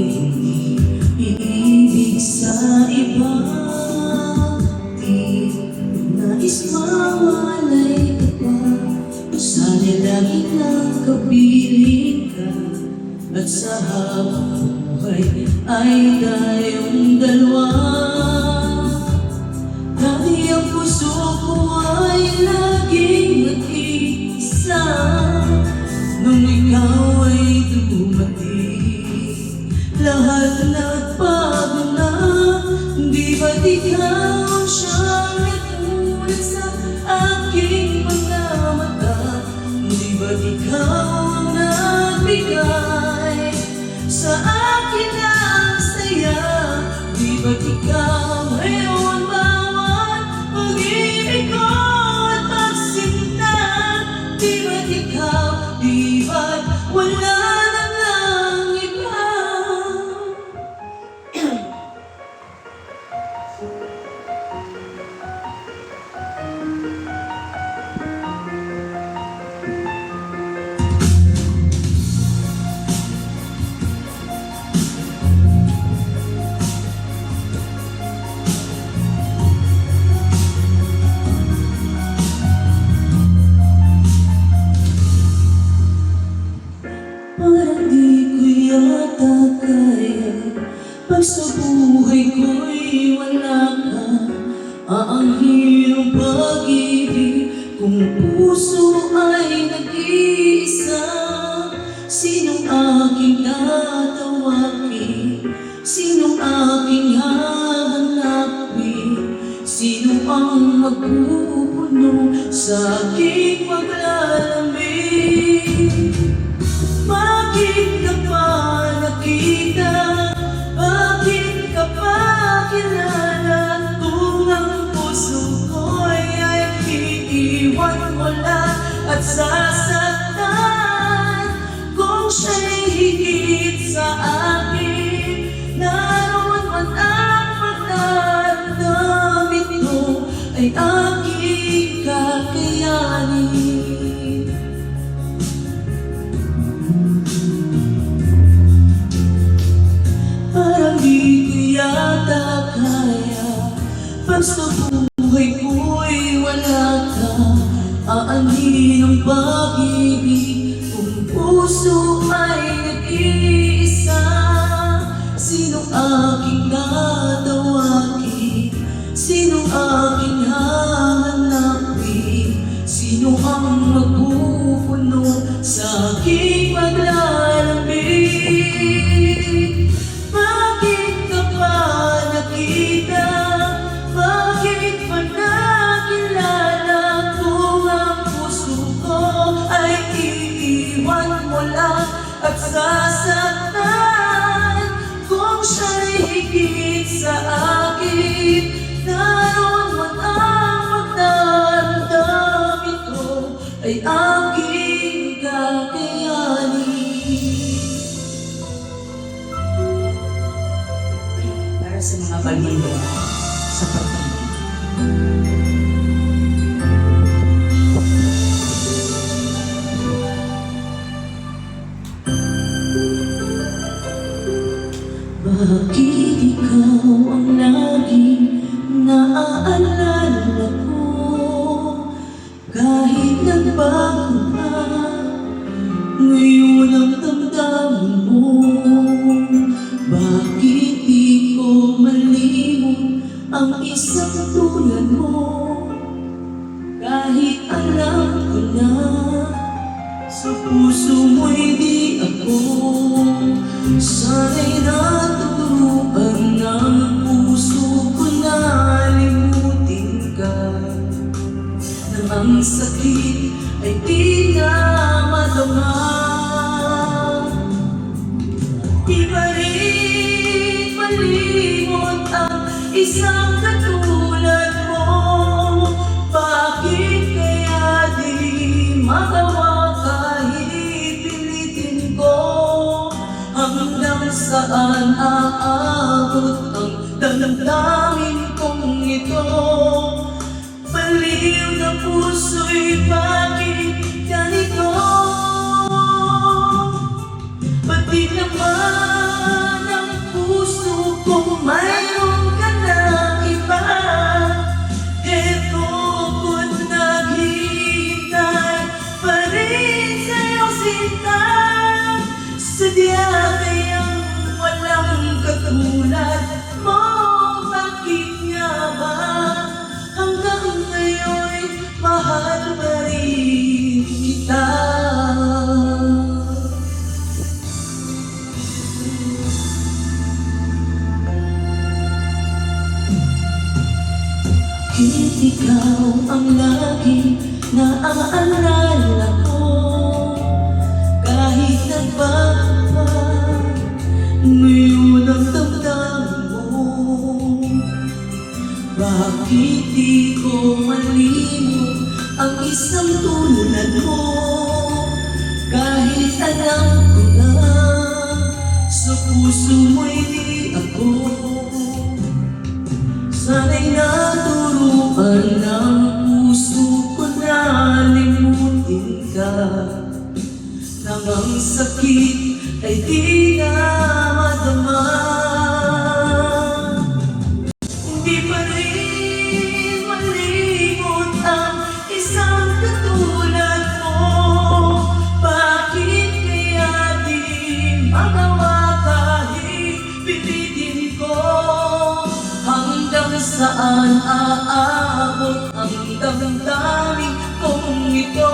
umiibig sa iba. Di nais mawalay ka pa, sana lagi nang kapiling ka. At sa habang buhay ay tayong dalawa. Dati ang puso ko ay laging nag-iisa. Nung ikaw ay dumating, lahat nagbago na. Di ba't ikaw siyang nagulat sa aking mga mata? Di ba't ikaw ang nagbigay sa akin ang saya? Di ba't ikaw ngayon bawat pag-ibig ko at pagsinta? Di ba't ikaw, di ba't wala na lang iba? Parang di ko yata kaya, pag sa buhay ko'y wala ka. Ang hirap pag-ibig kung puso ay nag-iisa. Sinong aking tatawagin? Sinong aking hahanapin? Sino ang magpupuno sa aking paglalamig? Bakit ka pa nakita? Bakit ka pa kilala? Kung ang puso ko'y ay iiwan mo lang at sasaktan. Kung siya'y higit sa akin, naroon man ang pagdadamit mo ay aking kakayanin. Parang di ko yata kaya, pag sa buhay ko'y wala ka. Aanhin ang pag-ibig kung puso ay nag-iisa. Sinong aking tatawagin? Sinong aking hahanapin? Sino ang magpupuno sa aking paglalamig? Bakit ka pa nakita? Bakit pa nakilala? Kung ang puso ko ay iiwan mo lang at sasaktan. Kung siya'y higit sa akin, naroon man ang pagdadamit ko ay aking kakayanin. Para sa mga pag-ibig sa pag-ibig. Bakit ikaw ang laging naaalala ko? Kahit nagbago ka, ngayon ang damdamin mo. Bakit di ko malimot ang isang tulad mo? Kahit alam ko na sa puso mo'y di ako. Sana'y natuturuan ng puso ko na limutin ka. Nang ang sakit ay di na madama. Ibalik malimot ang isang katulad mo. Bakit kaya di magawa kahit pilitin ko? Hanggang saan aabot ang damdamin kong ito? Baliw na puso'y bakit ganito? Ba't di naman Bakit ikaw ang lagi naaalala ko? Kahit nagbago pa, ngayon ang damdamin mo. Bakit di ko malimot ang isang tulad mo? Kahit alam ko na sa puso mo'y di ako. Sana'y naturuan ng puso ko na limutin ka, nang ang sakit ay di na madama. Hindi pa rin malimot ang isang katulad mo. Bakit kaya di magawa kahit pilitin ko? Hanggang saan aabot ang damdamin kong ito?